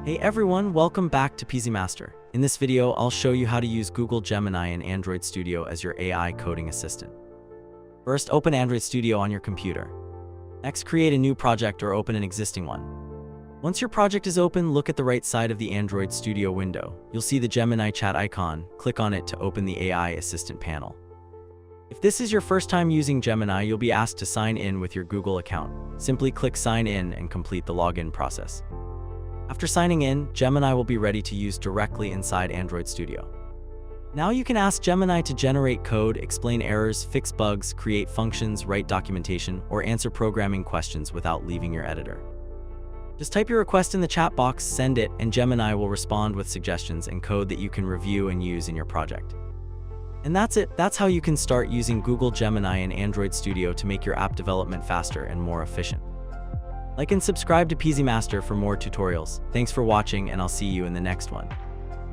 Hey everyone, welcome back to PeasyMaster. In this video, I'll show you how to use Google Gemini and Android Studio as your AI coding assistant. First, open Android Studio on your computer. Next, create a new project or open an existing one. Once your project is open, look at the right side of the Android Studio window. You'll see the Gemini chat icon. Click on it to open the AI assistant panel. If this is your first time using Gemini, you'll be asked to sign in with your Google account. Simply click sign in and complete the login process. After signing in, Gemini will be ready to use directly inside Android Studio. Now you can ask Gemini to generate code, explain errors, fix bugs, create functions, write documentation, or answer programming questions without leaving your editor. Just type your request in the chat box, send it, and Gemini will respond with suggestions and code that you can review and use in your project. And that's it. That's how you can start using Google Gemini and Android Studio to make your app development faster and more efficient. Like and subscribe to PeasyMaster for more tutorials. Thanks for watching, and I'll see you in the next one.